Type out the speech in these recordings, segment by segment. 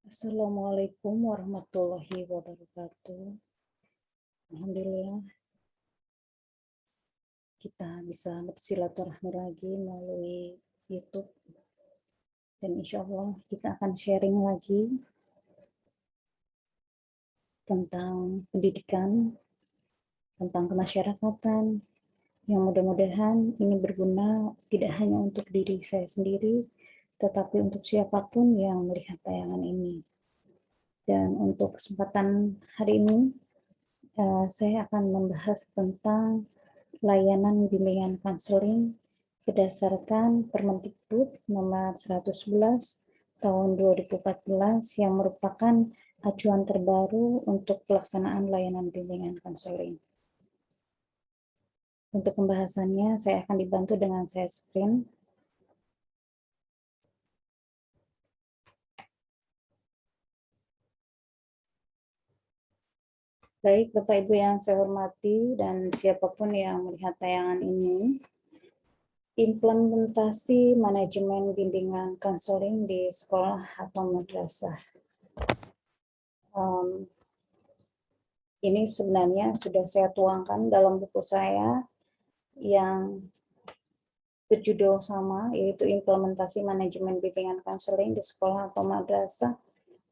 Assalamualaikum warahmatullahi wabarakatuh. Alhamdulillah kita bisa bersilaturahmi lagi melalui YouTube dan insya Allah kita akan sharing lagi tentang pendidikan, tentang kemasyarakatan yang mudah-mudahan ini berguna tidak hanya untuk diri saya sendiri, tetapi untuk siapapun yang melihat tayangan ini. Dan untuk kesempatan hari ini, saya akan membahas tentang layanan bimbingan konseling berdasarkan Permendikbud nomor 111 tahun 2014 yang merupakan acuan terbaru untuk pelaksanaan layanan bimbingan konseling. Untuk pembahasannya, saya akan dibantu dengan share screen. Baik, Bapak Ibu yang saya hormati dan siapapun yang melihat tayangan ini, implementasi manajemen bimbingan konseling di sekolah atau madrasah. Ini sebenarnya sudah saya tuangkan dalam buku saya yang berjudul sama, yaitu implementasi manajemen bimbingan konseling di sekolah atau madrasah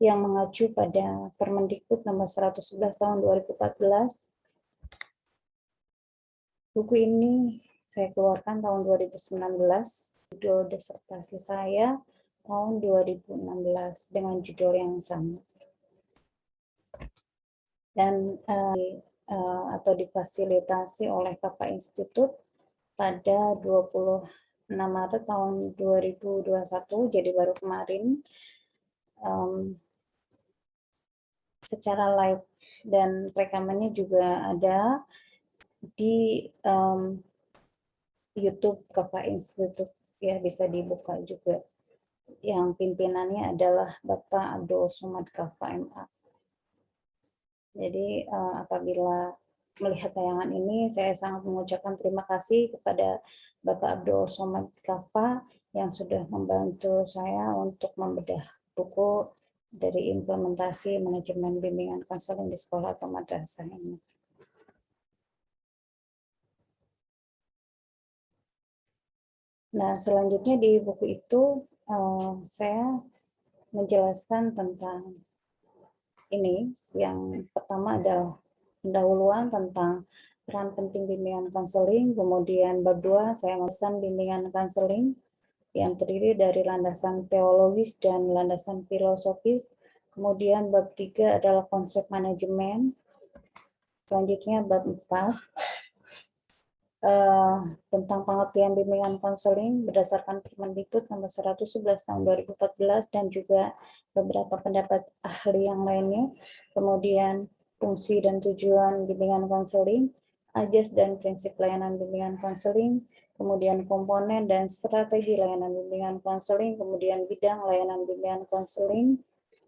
yang mengacu pada Permendikbud nomor 111 tahun 2014. Buku ini saya keluarkan tahun 2019, judul disertasi saya tahun 2016 dengan judul yang sama. Dan atau difasilitasi oleh Kakak Institut pada 26 Maret tahun 2021, jadi baru kemarin, secara live dan rekamannya juga ada di YouTube Kakak Institut, ya bisa dibuka juga. Yang pimpinannya adalah Bapak Abdul Somad KFMA. Jadi apabila melihat tayangan ini, saya sangat mengucapkan terima kasih kepada Bapak Abdul Somad Kafa yang sudah membantu saya untuk membedah buku dari implementasi manajemen bimbingan konseling di sekolah atau madrasah ini. Nah, selanjutnya di buku itu saya menjelaskan tentang ini. Yang pertama adalah pendahuluan tentang peran penting bimbingan konseling, kemudian bab 2 saya memesan bimbingan konseling yang terdiri dari landasan teologis dan landasan filosofis, kemudian bab 3 adalah konsep manajemen, selanjutnya bab 4 tentang pengertian bimbingan konseling berdasarkan Permendikbud nomor 111 tahun 2014 dan juga beberapa pendapat ahli yang lainnya. Kemudian fungsi dan tujuan bimbingan konseling, ajas dan prinsip layanan bimbingan konseling, kemudian komponen dan strategi layanan bimbingan konseling, kemudian bidang layanan bimbingan konseling,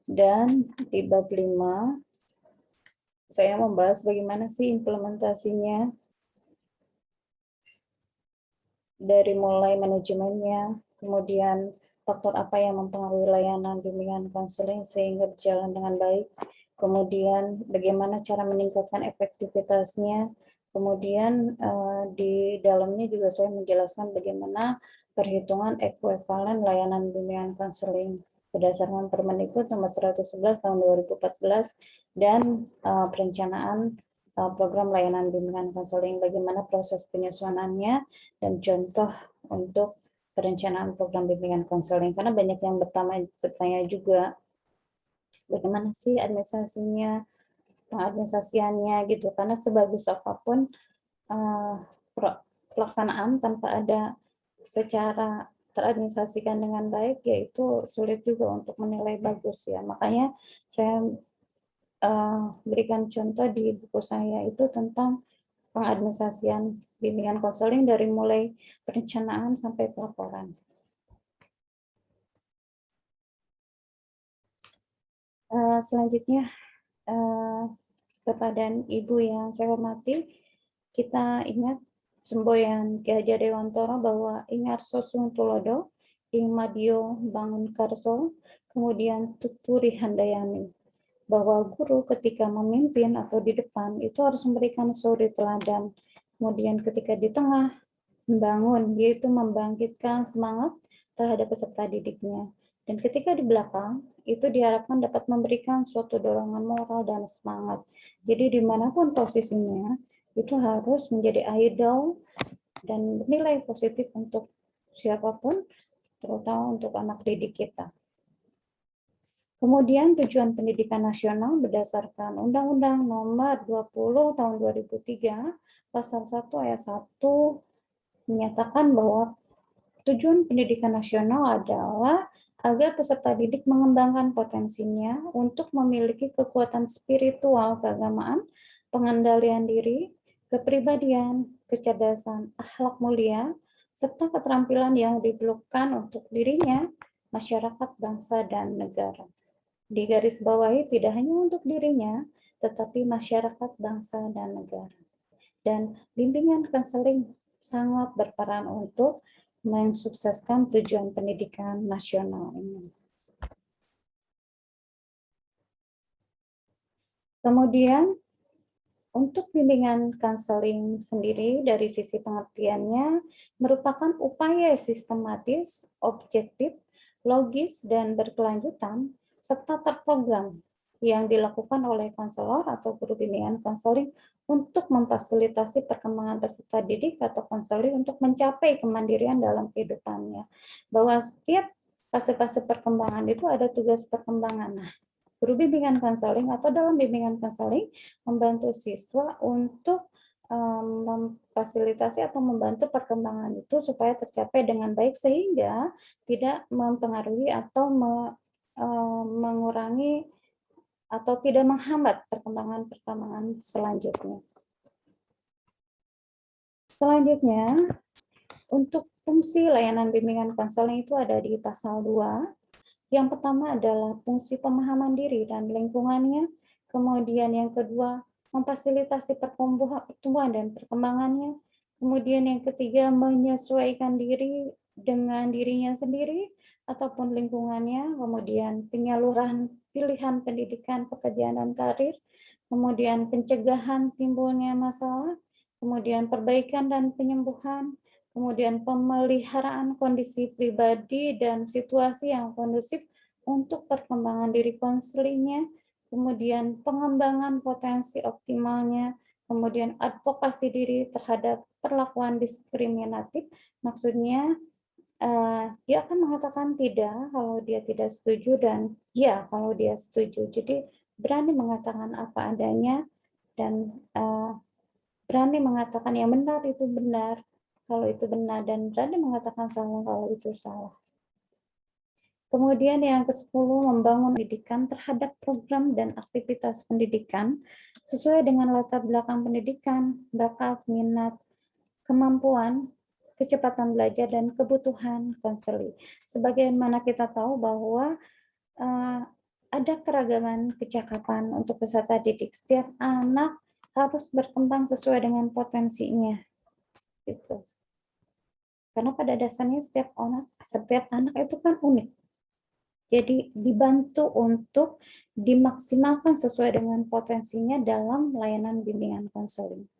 dan di bab 5 saya membahas bagaimana sih implementasinya dari mulai manajemennya, kemudian faktor apa yang mempengaruhi layanan bimbingan konseling sehingga berjalan dengan baik, kemudian bagaimana cara meningkatkan efektivitasnya, kemudian di dalamnya juga saya menjelaskan bagaimana perhitungan ekuivalen layanan bimbingan konseling berdasarkan Permendikbud nomor 111 tahun 2014 dan perencanaan program layanan bimbingan konseling, bagaimana proses penyusunannya, dan contoh untuk perencanaan program bimbingan konseling. Karena banyak yang bertanya juga, bagaimana sih administrasinya, pengadministrasiannya gitu. Karena sebagus apapun pelaksanaan tanpa ada secara teradministrasikan dengan baik, yaitu sulit juga untuk menilai bagus ya. Makanya saya berikan contoh di buku saya itu tentang pengadministrasian bimbingan konseling dari mulai perencanaan sampai pelaporan. Selanjutnya, Bapak dan Ibu yang saya hormati, kita ingat semboyan Ki Hajar Dewantara bahwa ingat sosung tulodo, ing madyo bangun karso, Kemudian Tuturi Handayani, bahwa guru ketika memimpin atau di depan itu harus memberikan suri teladan. Kemudian ketika di tengah membangun, yaitu membangkitkan semangat terhadap peserta didiknya. Dan ketika di belakang, itu diharapkan dapat memberikan suatu dorongan moral dan semangat. Jadi dimanapun posisinya, itu harus menjadi idol dan nilai positif untuk siapapun, terutama untuk anak didik kita. Kemudian tujuan pendidikan nasional berdasarkan Undang-Undang Nomor 20 Tahun 2003, Pasal 1 Ayat 1 menyatakan bahwa tujuan pendidikan nasional adalah agar peserta didik mengembangkan potensinya untuk memiliki kekuatan spiritual keagamaan, pengendalian diri, kepribadian, kecerdasan, akhlak mulia, serta keterampilan yang diperlukan untuk dirinya, masyarakat, bangsa, dan negara. Di garis bawahi tidak hanya untuk dirinya, tetapi masyarakat, bangsa, dan negara. Dan bimbingan konseling sangat berperan untuk mensukseskan tujuan pendidikan nasional ini. Kemudian, untuk bimbingan konseling sendiri dari sisi pengertiannya merupakan upaya sistematis, objektif, logis, dan berkelanjutan serta terprogram yang dilakukan oleh konselor atau guru bimbingan konseling untuk memfasilitasi perkembangan peserta didik atau konseling untuk mencapai kemandirian dalam kehidupannya. Bahwa setiap fase-fase perkembangan itu ada tugas perkembangan. Nah, guru bimbingan konseling atau dalam bimbingan konseling membantu siswa untuk memfasilitasi atau membantu perkembangan itu supaya tercapai dengan baik sehingga tidak mempengaruhi atau mengurangi atau tidak menghambat perkembangan selanjutnya. Selanjutnya, untuk fungsi layanan bimbingan konseling itu ada di pasal 2. Yang pertama adalah fungsi pemahaman diri dan lingkungannya. Kemudian yang kedua, memfasilitasi pertumbuhan dan perkembangannya. Kemudian yang ketiga, menyesuaikan diri dengan dirinya sendiri ataupun lingkungannya. Kemudian penyaluran pilihan pendidikan, pekerjaan, dan karir. Kemudian pencegahan timbulnya masalah. Kemudian perbaikan dan penyembuhan. Kemudian pemeliharaan kondisi pribadi dan situasi yang kondusif untuk perkembangan diri konselingnya, kemudian pengembangan potensi optimalnya, kemudian advokasi diri terhadap perlakuan diskriminatif, maksudnya dia akan mengatakan tidak kalau dia tidak setuju dan ya kalau dia setuju. Jadi berani mengatakan apa adanya dan berani mengatakan yang benar itu benar, kalau itu benar, dan berani mengatakan salah kalau itu salah. Kemudian yang ke-10, membangun pendidikan terhadap program dan aktivitas pendidikan sesuai dengan latar belakang pendidikan, bakat, minat, kemampuan, kecepatan belajar, dan kebutuhan konseling. Sebagaimana kita tahu bahwa ada keragaman kecakapan untuk peserta didik. Setiap anak harus berkembang sesuai dengan potensinya. Gitu. Karena pada dasarnya setiap anak itu kan unik. Jadi dibantu untuk dimaksimalkan sesuai dengan potensinya dalam layanan bimbingan konseling.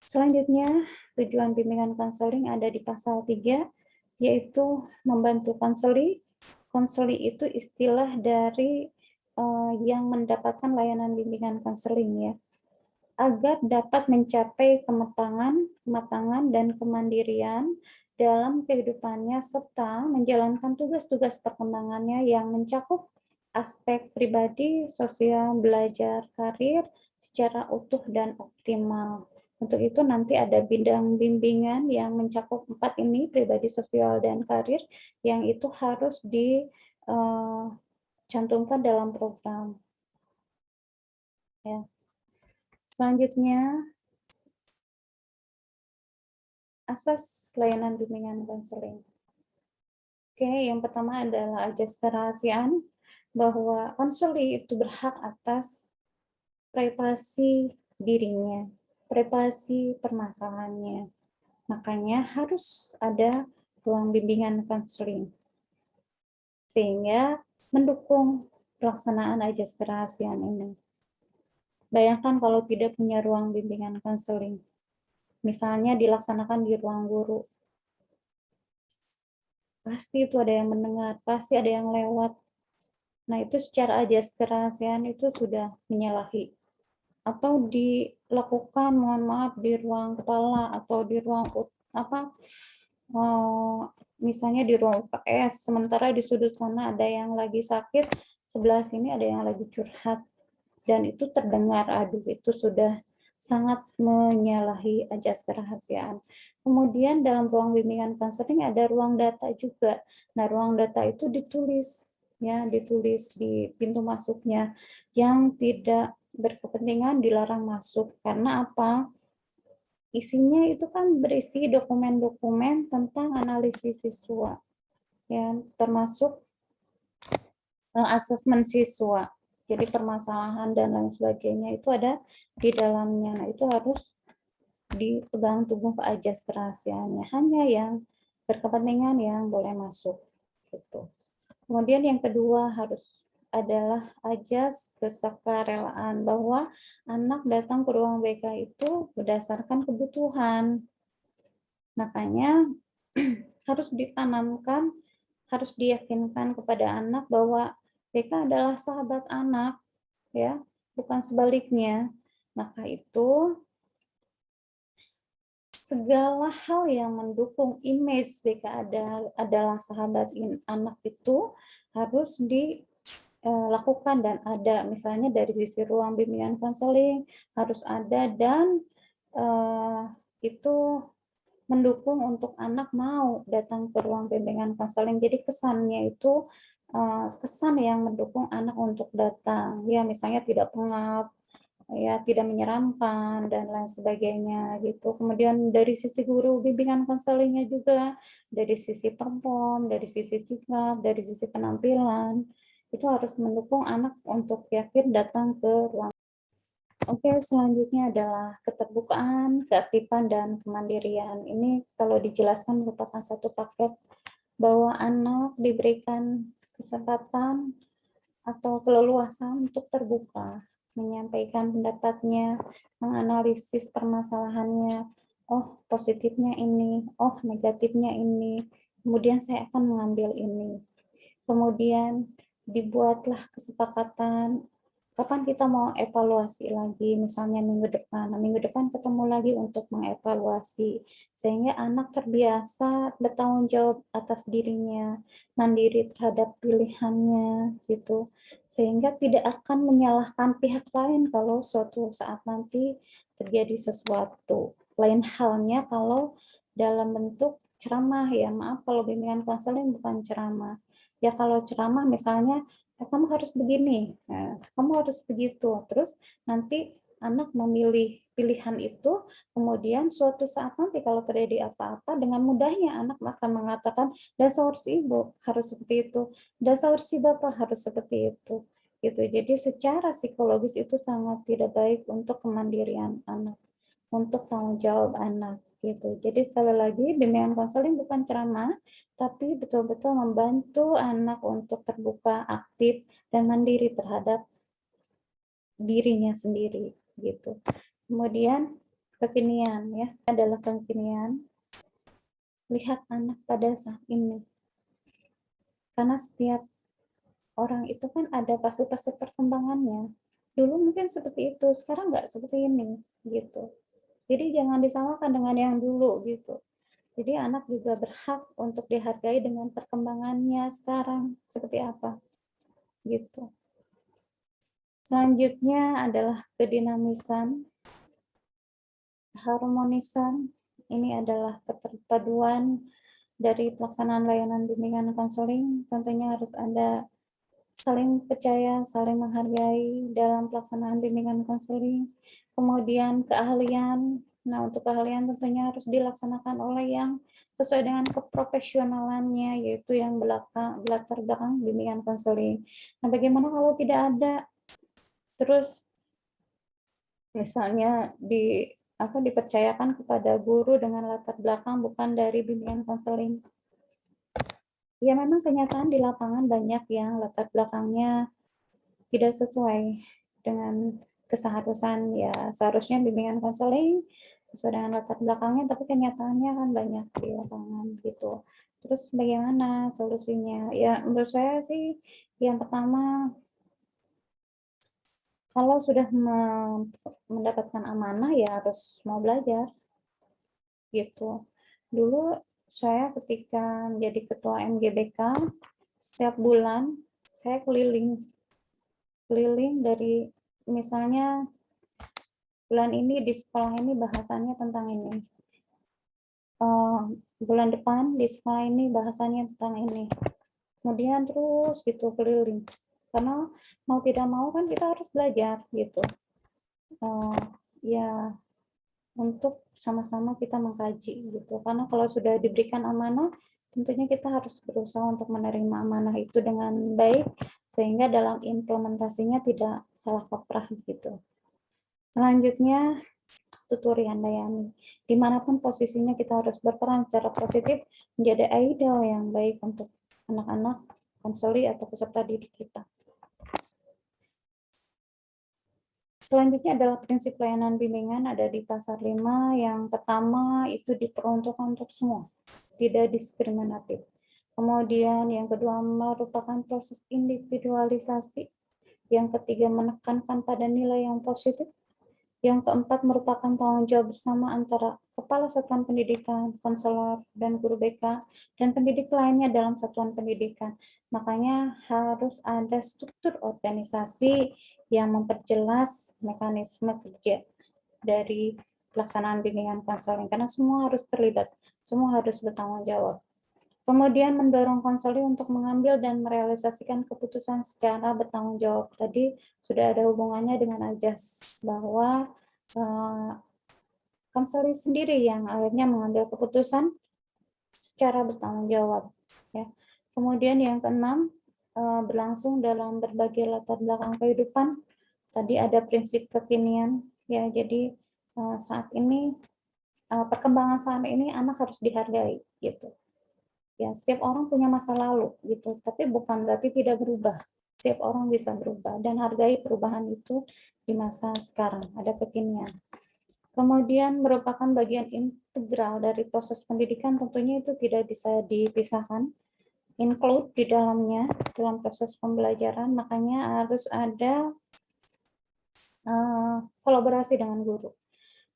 Selanjutnya, tujuan bimbingan konseling ada di pasal 3, yaitu membantu konseli. Konseli itu istilah dari yang mendapatkan layanan bimbingan konseling ya, agar dapat mencapai kematangan dan kemandirian dalam kehidupannya serta menjalankan tugas-tugas perkembangannya yang mencakup aspek pribadi, sosial, belajar, karir secara utuh dan optimal. Untuk itu nanti ada bidang bimbingan yang mencakup 4 ini, pribadi, sosial, dan karir, yang itu harus dicantumkan dalam program. Ya. Selanjutnya, asas layanan bimbingan konseling. Oke, yang pertama adalah ajas kerahasiaan, bahwa konseling itu berhak atas privasi dirinya, privasi permasalahannya. Makanya harus ada ruang bimbingan konseling. sehingga mendukung pelaksanaan ajas kerahasiaan ini. Bayangkan kalau tidak punya ruang bimbingan konseling, misalnya dilaksanakan di ruang guru, pasti itu ada yang mendengar, pasti ada yang lewat. Nah, itu secara ajas kerahasiaan itu sudah menyalahi. Atau dilakukan, mohon maaf, di ruang kepala atau di ruang misalnya di ruang UPS, sementara di sudut sana ada yang lagi sakit, sebelah sini ada yang lagi curhat, dan itu terdengar. Aduh, itu sudah sangat menyalahi ajas kerahasiaan. Kemudian dalam ruang bimbingan konseling ada ruang data juga. Nah, ruang data itu ditulis di pintu masuknya, yang tidak berkepentingan dilarang masuk. Karena apa? Isinya itu kan berisi dokumen-dokumen tentang analisis siswa, ya, termasuk asesmen siswa. Jadi permasalahan dan lain sebagainya itu ada di dalamnya. Nah, itu harus dipegang teguh ke ajas kerahasiaannya. Hanya yang berkepentingan yang boleh masuk. Gitu. Kemudian yang kedua adalah ajas kesukarelaan, bahwa anak datang ke ruang BK itu berdasarkan kebutuhan. Makanya harus ditanamkan, harus diyakinkan kepada anak bahwa BK adalah sahabat anak, ya, bukan sebaliknya. Maka itu segala hal yang mendukung image BK adalah sahabat anak itu harus dilakukan dan ada. Misalnya dari sisi ruang bimbingan konseling harus ada, dan itu mendukung untuk anak mau datang ke ruang bimbingan konseling. Jadi kesannya itu kesan yang mendukung anak untuk datang. Ya, misalnya tidak pengap, ya, tidak menyeramkan dan lain sebagainya gitu. Kemudian dari sisi guru bimbingan konselingnya juga, dari sisi perform, dari sisi sikap, dari sisi penampilan, itu harus mendukung anak untuk yakin datang ke ruang. Oke, selanjutnya adalah keterbukaan, keaktifan, dan kemandirian. Ini kalau dijelaskan merupakan satu paket, bahwa anak diberikan kesempatan atau keleluasan untuk terbuka, menyampaikan pendapatnya, menganalisis permasalahannya. Oh, positifnya ini, oh, negatifnya ini. Kemudian saya akan mengambil ini. Kemudian dibuatlah kesepakatan kapan kita mau evaluasi lagi, misalnya minggu depan. Nah, minggu depan ketemu lagi untuk mengevaluasi, sehingga anak terbiasa bertanggung jawab atas dirinya, mandiri terhadap pilihannya, gitu. Sehingga tidak akan menyalahkan pihak lain kalau suatu saat nanti terjadi sesuatu. Lain halnya kalau dalam bentuk ceramah, ya maaf kalau bimbingan konseling bukan ceramah. Ya kalau ceramah misalnya, kamu harus begini, nah, kamu harus begitu. Terus nanti anak memilih pilihan itu, kemudian suatu saat nanti kalau terjadi apa-apa, dengan mudahnya anak akan mengatakan, dasar si ibu harus seperti itu, dasar si bapak harus seperti itu. Gitu. Jadi secara psikologis itu sangat tidak baik untuk kemandirian anak, untuk tanggung jawab anak. Gitu. Jadi sekali lagi, bimbingan konseling bukan ceramah, tapi betul-betul membantu anak untuk terbuka, aktif, dan mandiri terhadap dirinya sendiri. Gitu. Kemudian kekinian, ya, adalah kekinian. Lihat anak pada saat ini, karena setiap orang itu kan ada fase-fase perkembangannya. Dulu mungkin seperti itu, sekarang nggak seperti ini, gitu. Jadi jangan disamakan dengan yang dulu, gitu. Jadi anak juga berhak untuk dihargai dengan perkembangannya sekarang seperti apa, gitu. Selanjutnya adalah kedinamisan, keharmonisan. Ini adalah keterpaduan dari pelaksanaan layanan bimbingan konseling. Tentunya harus ada saling percaya, saling menghargai dalam pelaksanaan bimbingan konseling. Kemudian keahlian. Nah, untuk keahlian tentunya harus dilaksanakan oleh yang sesuai dengan keprofesionalannya, yaitu yang latar belakang bimbingan konseling. Nah, bagaimana kalau tidak ada? Terus misalnya dipercayakan kepada guru dengan latar belakang bukan dari bimbingan konseling. Ya memang kenyataan di lapangan banyak yang latar belakangnya tidak sesuai dengan keseharusan, ya seharusnya bimbingan konseling sesuai dengan latar belakangnya, tapi kenyataannya kan banyak di lapangan gitu. Terus bagaimana solusinya? Ya menurut saya sih yang pertama, kalau sudah mendapatkan amanah ya harus mau belajar gitu. Dulu saya ketika menjadi ketua MGBK, setiap bulan saya keliling dari misalnya bulan ini di sekolah ini bahasanya tentang ini. Bulan depan di sekolah ini bahasanya tentang ini. Kemudian terus gitu keliling. Karena mau tidak mau kan kita harus belajar gitu. Ya untuk sama-sama kita mengkaji gitu. Karena kalau sudah diberikan amanah, tentunya kita harus berusaha untuk menerima amanah itu dengan baik sehingga dalam implementasinya tidak salah kaprah gitu. Selanjutnya tuturi handayani. Dimanapun posisinya kita harus berperan secara positif menjadi idol yang baik untuk anak-anak, konseli atau peserta didik kita. Selanjutnya adalah prinsip pelayanan bimbingan ada di pasar 5. Yang pertama itu diperuntukkan untuk semua, tidak diskriminatif. Kemudian yang kedua merupakan proses individualisasi. Yang ketiga menekankan pada nilai yang positif. Yang keempat merupakan tanggung jawab bersama antara kepala satuan pendidikan, konselor, dan guru BK, dan pendidik lainnya dalam satuan pendidikan. Makanya harus ada struktur organisasi yang memperjelas mekanisme kerja dari pelaksanaan bimbingan konseling, karena semua harus terlibat, semua harus bertanggung jawab. Kemudian mendorong konseling untuk mengambil dan merealisasikan keputusan secara bertanggung jawab. Tadi sudah ada hubungannya dengan ajas bahwa konseling sendiri yang akhirnya mengambil keputusan secara bertanggung jawab. Ya. Kemudian yang keenam, berlangsung dalam berbagai latar belakang kehidupan. Tadi ada prinsip kekinian. Ya, jadi saat ini perkembangan saat ini anak harus dihargai gitu. Ya, setiap orang punya masa lalu gitu, tapi bukan berarti tidak berubah. Setiap orang bisa berubah dan hargai perubahan itu di masa sekarang, ada kekinian. Kemudian merupakan bagian integral dari proses pendidikan, tentunya itu tidak bisa dipisahkan, include di dalamnya dalam proses pembelajaran, makanya harus ada kolaborasi dengan guru.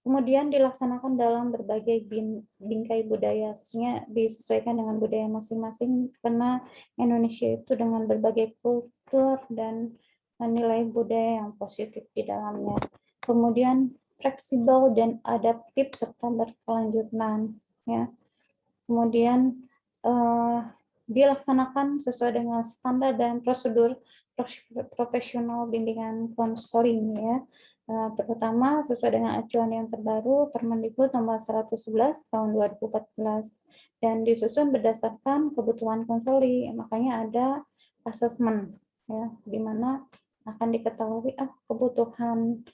Kemudian dilaksanakan dalam berbagai bingkai budaya, sebenarnya disesuaikan dengan budaya masing-masing, karena Indonesia itu dengan berbagai kultur dan nilai budaya yang positif di dalamnya. Kemudian fleksibel dan adaptif serta berkelanjutan. Ya. Kemudian dilaksanakan sesuai dengan standar dan prosedur profesional bimbingan konseling ya. Terutama sesuai dengan acuan yang terbaru Permendikbud nomor 111 tahun 2014 dan disusun berdasarkan kebutuhan konseli. Makanya ada asesmen ya, di mana akan diketahui kebutuhan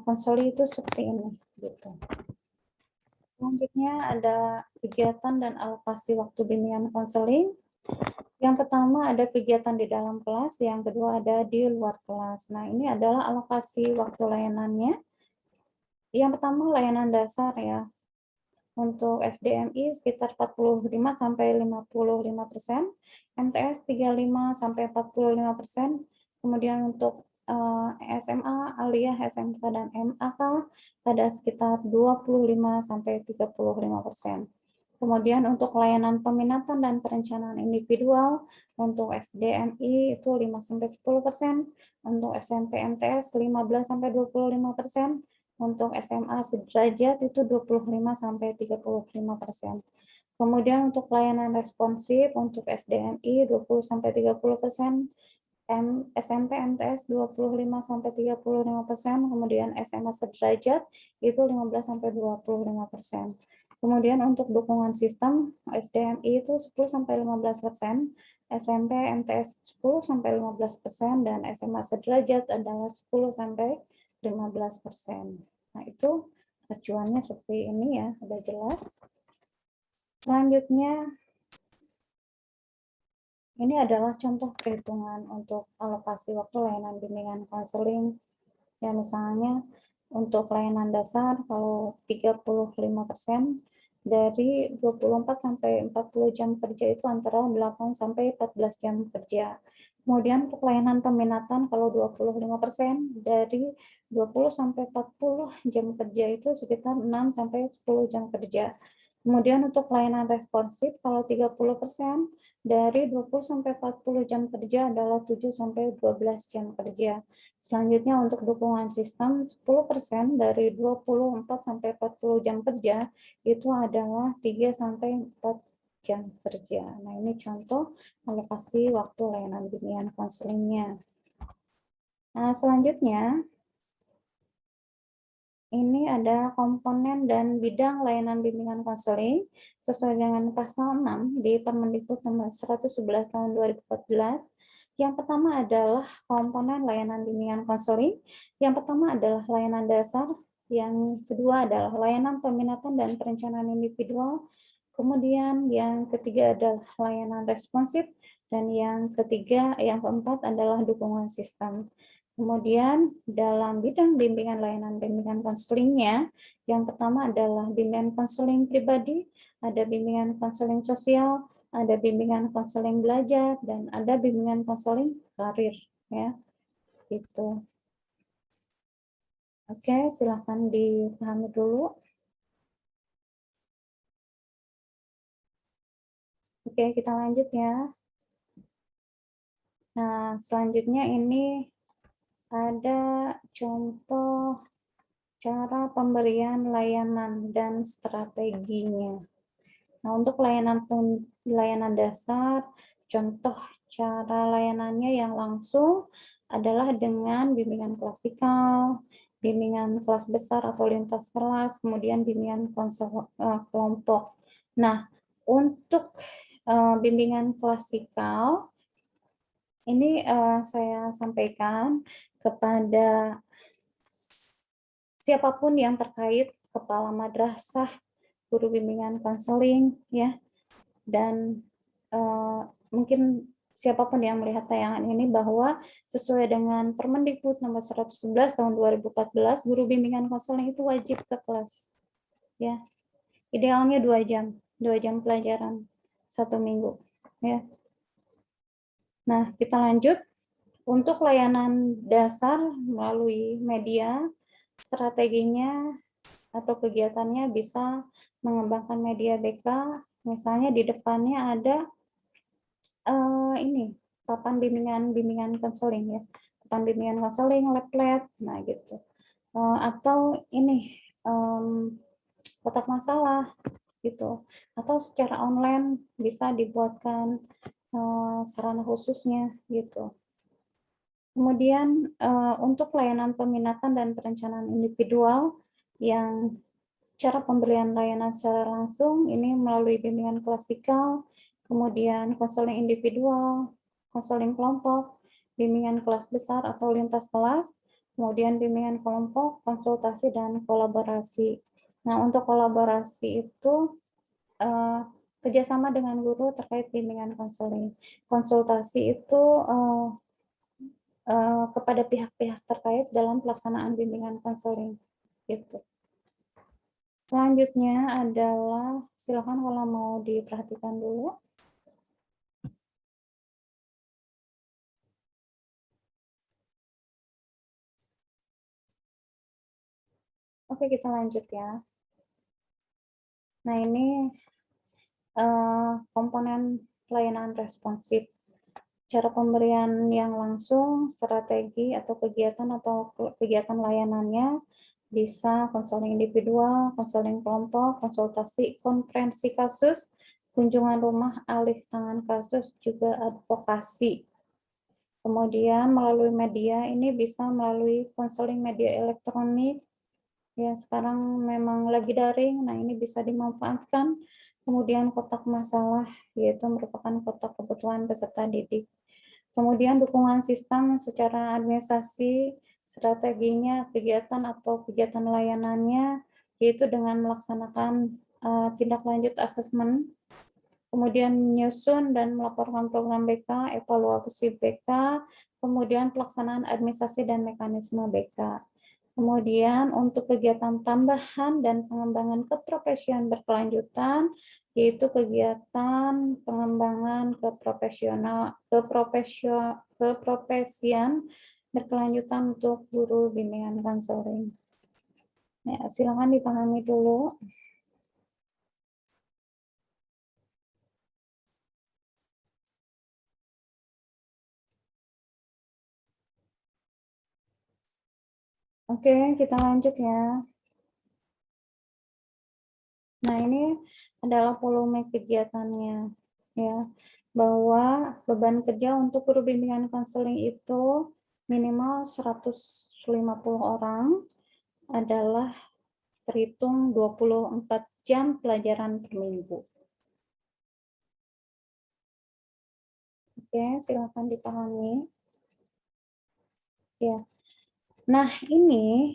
konseli itu seperti ini gitu. Selanjutnya ada kegiatan dan alokasi waktu bimbingan konseling. Yang pertama ada kegiatan di dalam kelas, yang kedua ada di luar kelas. Nah, ini adalah alokasi waktu layanannya. Yang pertama layanan dasar ya. Untuk SDMI sekitar 45 sampai 55%, MTS 35 sampai 45%, kemudian untuk SMA, aliyah, SMK dan MAK ada sekitar 25 sampai 35%. Kemudian untuk layanan peminatan dan perencanaan individual untuk SDMI itu 5-10%, untuk SMP MTS 15-25%, untuk SMA sederajat itu 25-35%. Kemudian untuk layanan responsif untuk SDMI 20-30%, SMP MTS 25-35%, kemudian SMA sederajat itu 15-25%. Kemudian untuk dukungan sistem SDMI itu 10-15%, SMP MTS 10-15%, dan SMA sederajat adalah 10-15%. Nah, itu acuannya seperti ini ya, udah jelas. Selanjutnya Ini adalah contoh perhitungan untuk alokasi waktu layanan bimbingan konseling. Ya, misalnya untuk layanan dasar kalau 35% dari 24 sampai 40 jam kerja itu antara 8 sampai 14 jam kerja. Kemudian untuk layanan peminatan kalau 25% dari 20 sampai 40 jam kerja itu sekitar 6 sampai 10 jam kerja. Kemudian untuk layanan responsif kalau 30% dari 20 sampai 40 jam kerja adalah 7 sampai 12 jam kerja. Selanjutnya untuk dukungan sistem 10% dari 24 sampai 40 jam kerja itu adalah 3 sampai 4 jam kerja. Nah, ini contoh alokasi waktu layanan bimbingan konselingnya. Nah, selanjutnya ini ada komponen dan bidang layanan bimbingan konseling sesuai dengan pasal 6 di Permendikbud nomor 111 tahun 2014. Yang pertama adalah komponen layanan bimbingan konseling. Yang pertama adalah layanan dasar, yang kedua adalah layanan peminatan dan perencanaan individual. Kemudian yang ketiga adalah layanan responsif dan yang keempat adalah dukungan sistem. Kemudian dalam bidang bimbingan layanan bimbingan konselingnya, yang pertama adalah bimbingan konseling pribadi, ada bimbingan konseling sosial, ada bimbingan konseling belajar, dan ada bimbingan konseling karir. Ya, itu. Oke, silakan dipahami dulu. Oke, kita lanjut ya. Nah, selanjutnya ini ada contoh cara pemberian layanan dan strateginya. Nah, untuk layanan dasar, contoh cara layanannya yang langsung adalah dengan bimbingan klasikal, bimbingan kelas besar atau lintas kelas, kemudian bimbingan kelompok. Nah, untuk bimbingan klasikal, ini saya sampaikan kepada siapapun yang terkait, kepala madrasah, guru bimbingan konseling, ya, dan mungkin siapapun yang melihat tayangan ini bahwa sesuai dengan Permendikbud nomor 111 tahun 2014, guru bimbingan konseling itu wajib ke kelas, ya, idealnya 2 jam pelajaran 1 minggu, ya. Nah, kita lanjut. Untuk layanan dasar melalui media, strateginya atau kegiatannya bisa mengembangkan media BK, misalnya di depannya ada ini papan bimbingan konseling, ya, papan bimbingan konseling, lab, nah gitu, atau ini kotak masalah gitu, atau secara online bisa dibuatkan sarana khususnya gitu. Kemudian untuk layanan peminatan dan perencanaan individual yang cara pemberian layanan secara langsung ini melalui bimbingan klasikal, kemudian konseling individual, konseling kelompok, bimbingan kelas besar atau lintas kelas, kemudian bimbingan kelompok, konsultasi dan kolaborasi. Nah, untuk kolaborasi itu kerjasama dengan guru terkait bimbingan konseling. Konsultasi itu kepada pihak-pihak terkait dalam pelaksanaan bimbingan konseling. Gitu. Selanjutnya adalah, silakan kalau mau diperhatikan dulu. Oke, kita lanjut ya. Nah, ini komponen layanan responsif. Cara pemberian yang langsung, strategi atau kegiatan layanannya bisa konseling individual, konseling kelompok, konsultasi, konferensi kasus, kunjungan rumah, alih tangan kasus, juga advokasi. Kemudian melalui media ini bisa melalui konseling media elektronik. Ya, sekarang memang lagi daring, nah ini bisa dimanfaatkan. Kemudian kotak masalah, yaitu merupakan kotak kebutuhan peserta didik. Kemudian dukungan sistem secara administrasi, strateginya, kegiatan atau kegiatan layanannya, yaitu dengan melaksanakan tindak lanjut asesmen kemudian menyusun dan melaporkan program BK, evaluasi BK, kemudian pelaksanaan administrasi dan mekanisme BK. Kemudian untuk kegiatan tambahan dan pengembangan keprofesian berkelanjutan, yaitu kegiatan pengembangan keprofesian berkelanjutan untuk guru bimbingan konseling. Ya, silakan dipahami dulu. Oke, kita lanjut ya. Nah, ini adalah volume kegiatannya, ya. Bahwa beban kerja untuk guru bimbingan konseling itu minimal 150 orang adalah terhitung 24 jam pelajaran per minggu. Oke, silakan dipahami. Ya. Nah, ini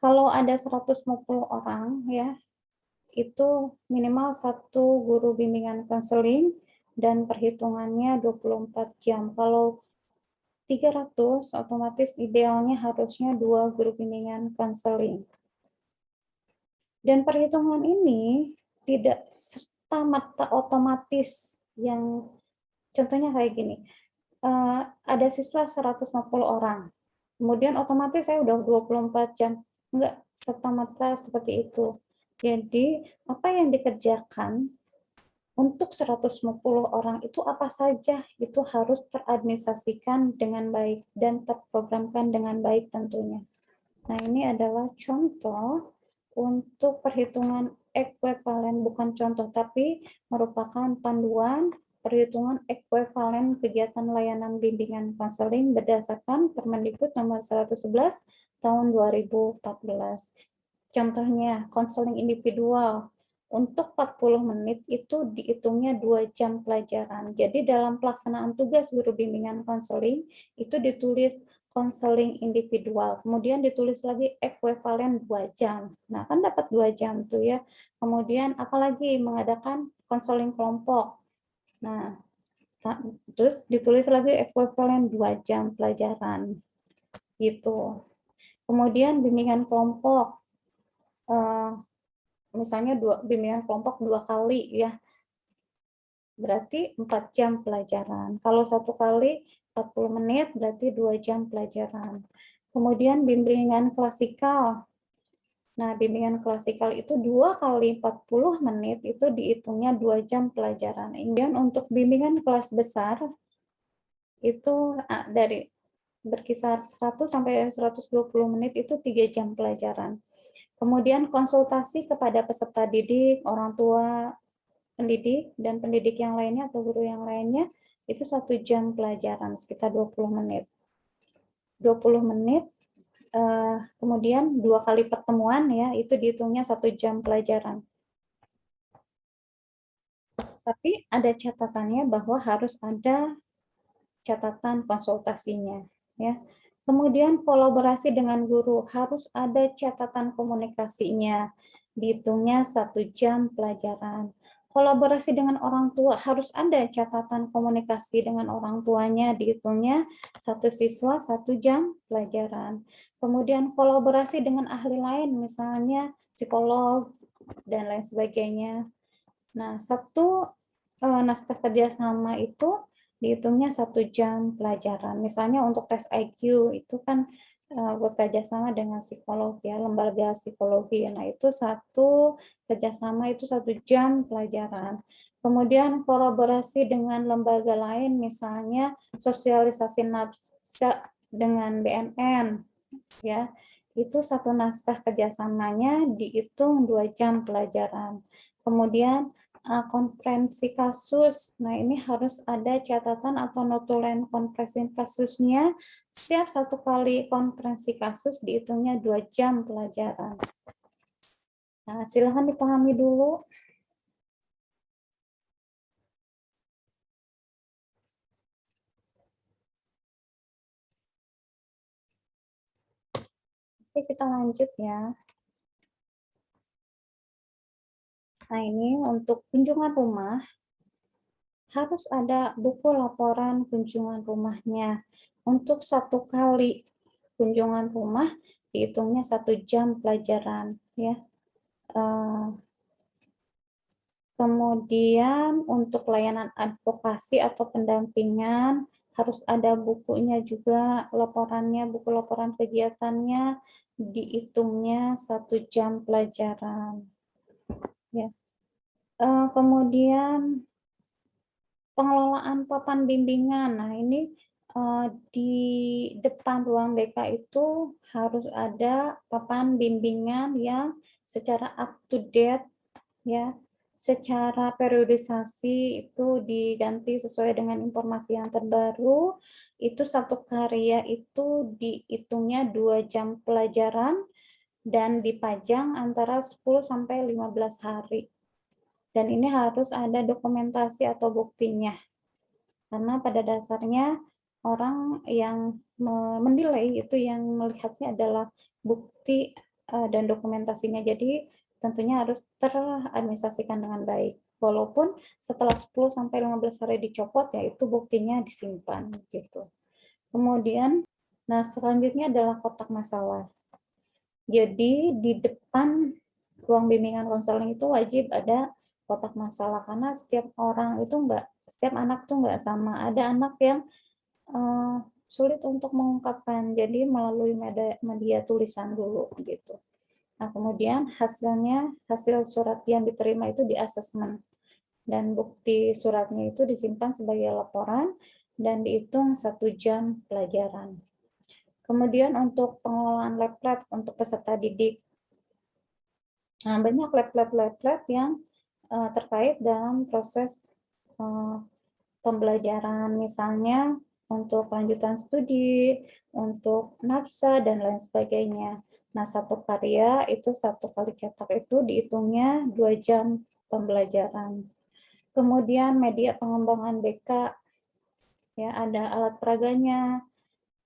kalau ada 150 orang ya, itu minimal satu guru bimbingan konseling dan perhitungannya 24 jam. Kalau 300 otomatis idealnya harusnya 2 guru bimbingan konseling. Dan perhitungan ini tidak serta-merta otomatis yang contohnya kayak gini. Ada siswa 150 orang. Kemudian otomatis saya udah 24 jam. Enggak serta-merta seperti itu. Jadi, apa yang dikerjakan untuk 150 orang itu apa saja itu harus teradministrasikan dengan baik dan terprogramkan dengan baik tentunya. Nah, ini adalah contoh untuk perhitungan ekuivalen, bukan contoh, tapi merupakan panduan perhitungan ekuivalen kegiatan layanan bimbingan konseling berdasarkan Permendikbud nomor 111 tahun 2014. Contohnya, konseling individual untuk 40 menit itu dihitungnya 2 jam pelajaran. Jadi dalam pelaksanaan tugas guru bimbingan konseling itu ditulis konseling individual, kemudian ditulis lagi ekuivalen 2 jam. Nah, kan dapat 2 jam tuh ya. Kemudian apalagi mengadakan konseling kelompok. Nah, terus ditulis lagi ekuivalen 2 jam pelajaran. Gitu. Kemudian bimbingan kelompok misalnya bimbingan kelompok 2 kali ya, berarti 4 jam pelajaran. Kalau 1 kali 40 menit berarti 2 jam pelajaran. Kemudian bimbingan klasikal. Nah, bimbingan klasikal itu 2 kali 40 menit itu dihitungnya 2 jam pelajaran. Kemudian untuk bimbingan kelas besar itu dari berkisar 100 sampai 120 menit itu 3 jam pelajaran. Kemudian konsultasi kepada peserta didik, orang tua pendidik, dan pendidik yang lainnya atau guru yang lainnya, itu 1 jam pelajaran, sekitar 20 menit. 20 menit, kemudian 2 kali pertemuan, ya itu dihitungnya 1 jam pelajaran. Tapi ada catatannya bahwa harus ada catatan konsultasinya. Ya. Kemudian kolaborasi dengan guru, harus ada catatan komunikasinya, dihitungnya 1 jam pelajaran. Kolaborasi dengan orang tua, harus ada catatan komunikasi dengan orang tuanya, dihitungnya 1 siswa 1 jam pelajaran. Kemudian kolaborasi dengan ahli lain, misalnya psikolog, dan lain sebagainya. Nah, 1 naskah kerjasama itu dihitungnya 1 jam pelajaran. Misalnya untuk tes IQ itu kan bekerjasama dengan psikolog ya, lembaga psikologi. Nah, itu 1 kerjasama itu 1 jam pelajaran. Kemudian kolaborasi dengan lembaga lain, misalnya sosialisasi nafsa dengan BNN, ya, itu 1 naskah kerjasamanya dihitung 2 jam pelajaran. Kemudian konferensi kasus. Nah, ini harus ada catatan atau notulen konferensi kasusnya. Setiap 1 kali konferensi kasus dihitungnya 2 jam pelajaran. Nah, silahkan dipahami dulu. Oke, kita lanjut ya. Nah, ini untuk kunjungan rumah. harus ada buku laporan kunjungan rumahnya. Untuk 1 kali kunjungan rumah dihitungnya 1 jam pelajaran ya. Kemudian untuk layanan advokasi atau pendampingan harus ada bukunya juga, laporannya, buku laporan kegiatannya dihitungnya 1 jam pelajaran. Ya. Kemudian pengelolaan papan bimbingan. Nah, ini di depan ruang BK itu harus ada papan bimbingan yang secara up to date ya, secara periodisasi itu diganti sesuai dengan informasi yang terbaru. Itu 1 karya itu dihitungnya 2 jam pelajaran dan dipajang antara 10 sampai 15 hari. Dan ini harus ada dokumentasi atau buktinya. Karena pada dasarnya orang yang menilai itu yang melihatnya adalah bukti dan dokumentasinya. Jadi tentunya harus teradministrasikan dengan baik. Walaupun setelah 10 sampai 15 hari dicopot, ya itu buktinya disimpan gitu. Kemudian, nah selanjutnya adalah kotak masalah. Jadi di depan ruang bimbingan konseling itu wajib ada kotak masalah karena setiap orang itu setiap anak tuh enggak sama. Ada anak yang sulit untuk mengungkapkan, jadi melalui media tulisan dulu gitu. Nah, kemudian hasil surat yang diterima itu di asesmen dan bukti suratnya itu disimpan sebagai laporan dan dihitung 1 jam pelajaran. Kemudian untuk pengelolaan lab untuk peserta didik. Nah, banyak lab yang terkait dalam proses pembelajaran, misalnya untuk lanjutan studi, untuk nafsa, dan lain sebagainya. Nah, 1 karya itu 1 kali cetak itu dihitungnya 2 jam pembelajaran. Kemudian media pengembangan BK, ya ada alat peraganya,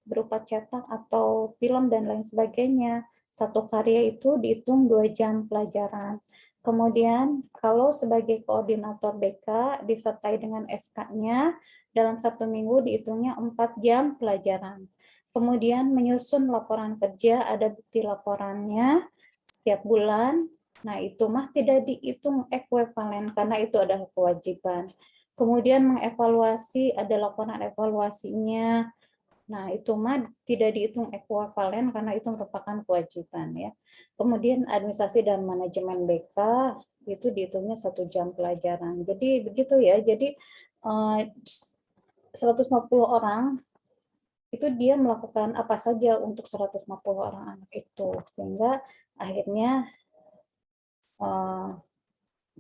berupa cetak atau film dan lain sebagainya. 1 karya itu dihitung 2 jam pelajaran. Kemudian kalau sebagai koordinator BK disertai dengan SK-nya dalam 1 minggu dihitungnya 4 jam pelajaran. Kemudian menyusun laporan kerja, ada bukti laporannya setiap bulan. Nah, itu mah tidak dihitung ekuivalen karena itu adalah kewajiban. Kemudian mengevaluasi, ada laporan evaluasinya. Nah, itu mah tidak dihitung ekuivalen karena itu merupakan kewajiban ya. Kemudian administrasi dan manajemen BK itu dihitungnya 1 jam pelajaran. Jadi begitu ya. Jadi 150 orang itu dia melakukan apa saja untuk 150 orang anak itu, sehingga akhirnya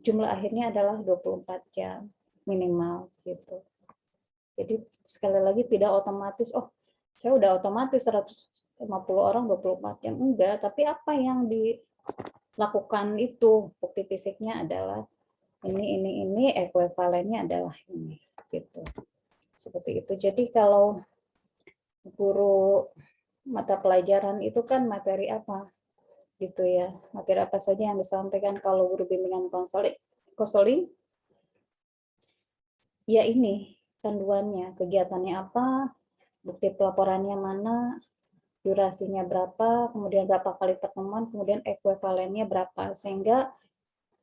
jumlah akhirnya adalah 24 jam minimal gitu. Jadi sekali lagi tidak otomatis, oh saya udah otomatis 150 orang 24 jam, enggak, tapi apa yang dilakukan itu, bukti fisiknya adalah ini, ekuivalennya adalah ini, gitu. Seperti itu. Jadi kalau guru mata pelajaran itu kan materi apa, gitu ya, materi apa saja yang disampaikan kalau guru bimbingan konseling, ya ini panduannya, kegiatannya apa, bukti pelaporannya mana, durasinya berapa, kemudian berapa kali pertemuan, kemudian ekuivalennya berapa, sehingga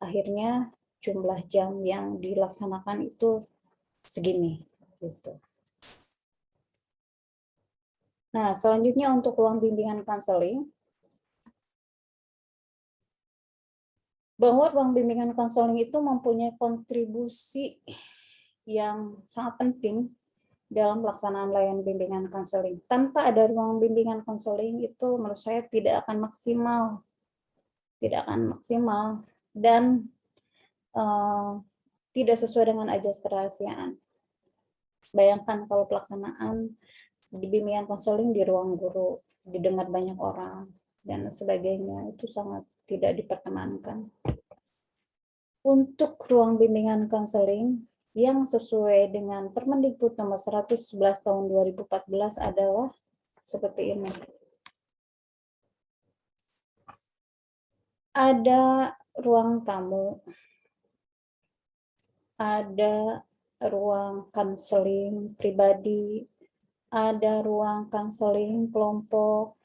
akhirnya jumlah jam yang dilaksanakan itu segini. Gitu. Nah, selanjutnya untuk ruang bimbingan konseling, bahwa ruang bimbingan konseling itu mempunyai kontribusi yang sangat penting dalam pelaksanaan layanan bimbingan konseling. Tanpa ada ruang bimbingan konseling itu menurut saya tidak akan maksimal. Dan tidak sesuai dengan ajas kerahasiaan. Bayangkan kalau pelaksanaan di bimbingan konseling di ruang guru, didengar banyak orang, dan sebagainya, itu sangat tidak diperkenankan. Untuk ruang bimbingan konseling yang sesuai dengan Permendikbud nomor 111 tahun 2014 adalah seperti ini. Ada ruang tamu, ada ruang konseling pribadi, ada ruang konseling kelompok,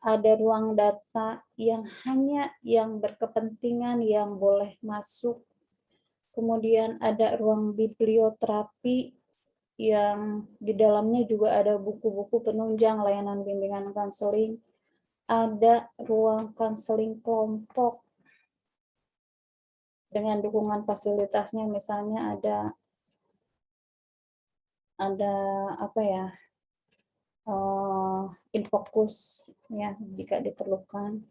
ada ruang data yang hanya yang berkepentingan yang boleh masuk. Kemudian ada ruang biblioterapi yang di dalamnya juga ada buku-buku penunjang layanan bimbingan konseling. Ada ruang konseling kelompok dengan dukungan fasilitasnya, misalnya ada apa ya, infokus ya jika diperlukan.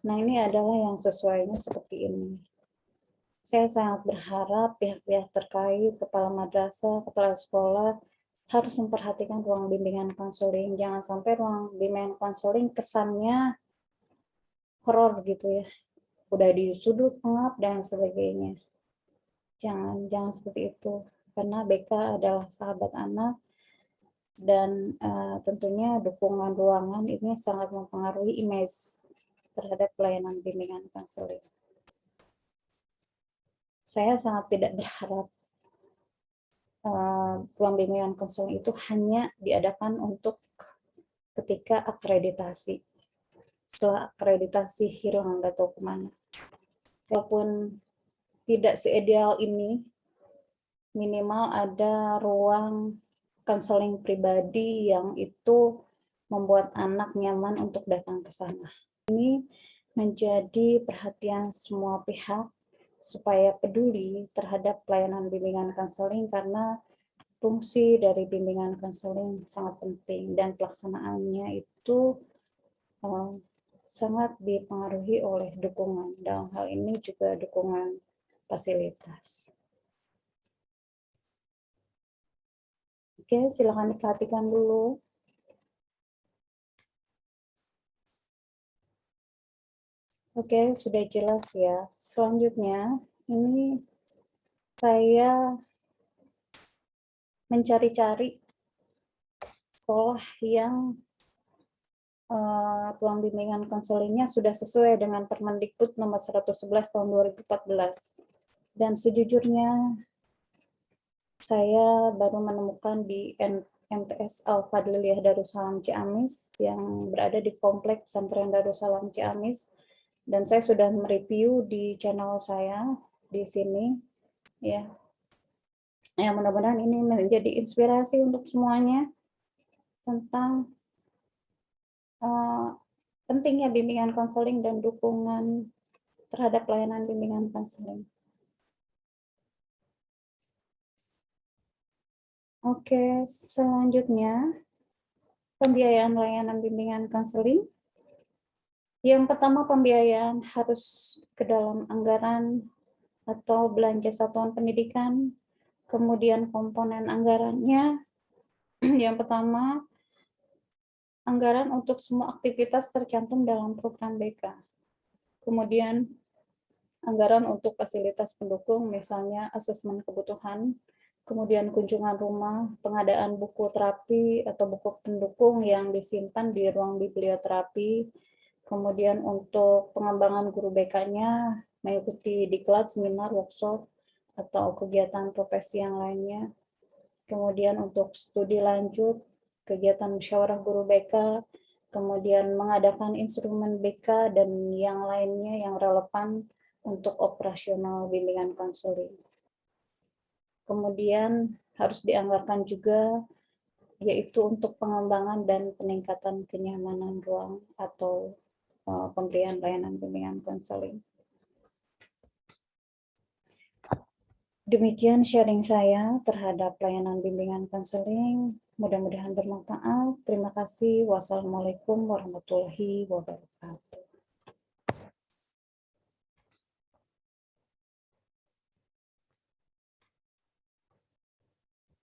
Nah, ini adalah yang sesuainya seperti ini. Saya sangat berharap pihak-pihak terkait, kepala madrasah, kepala sekolah, harus memperhatikan ruang bimbingan konseling. Jangan sampai ruang bimbingan konseling kesannya horor gitu ya. Udah di sudut, pengap, dan sebagainya. Jangan seperti itu. Karena BK adalah sahabat anak, dan tentunya dukungan ruangan ini sangat mempengaruhi image terhadap pelayanan bimbingan konseling. Saya sangat tidak berharap ruang bimbingan konseling itu hanya diadakan untuk ketika akreditasi. Setelah akreditasi hilang nggak tahu kemana. Walaupun tidak seideal ini, minimal ada ruang konseling pribadi yang itu membuat anak nyaman untuk datang ke sana. Ini menjadi perhatian semua pihak supaya peduli terhadap pelayanan bimbingan konseling, karena fungsi dari bimbingan konseling sangat penting dan pelaksanaannya itu sangat dipengaruhi oleh dukungan. Dalam hal ini juga dukungan fasilitas. Oke, silakan diperhatikan dulu. Oke, sudah jelas ya. Selanjutnya, ini saya mencari-cari sekolah yang ruang bimbingan konselingnya sudah sesuai dengan Permendikbud nomor 111 tahun 2014. Dan sejujurnya, saya baru menemukan di MTS Al-Fadliliyah Darussalam Ciamis yang berada di Komplek Pesantren Darussalam Ciamis, dan saya sudah mereview di channel saya di sini ya. Ya, mudah-mudahan ini menjadi inspirasi untuk semuanya tentang pentingnya bimbingan konseling dan dukungan terhadap pelayanan bimbingan konseling. Oke, selanjutnya pembiayaan layanan bimbingan konseling. Yang pertama, pembiayaan harus ke dalam anggaran atau belanja satuan pendidikan. Kemudian komponen anggarannya, yang pertama, anggaran untuk semua aktivitas tercantum dalam program BK. Kemudian anggaran untuk fasilitas pendukung, misalnya asesmen kebutuhan, kemudian kunjungan rumah, pengadaan buku terapi atau buku pendukung yang disimpan di ruang biblioterapi, kemudian untuk pengembangan guru BK-nya, mengikuti diklat, seminar, workshop, atau kegiatan profesi yang lainnya. Kemudian untuk studi lanjut, kegiatan musyawarah guru BK, kemudian mengadakan instrumen BK dan yang lainnya yang relevan untuk operasional bimbingan konseling. Kemudian harus dianggarkan juga yaitu untuk pengembangan dan peningkatan kenyamanan ruang atau pemberian layanan bimbingan konseling. Demikian sharing saya terhadap layanan bimbingan konseling. Mudah-mudahan bermanfaat. Terima kasih. Wassalamualaikum warahmatullahi wabarakatuh.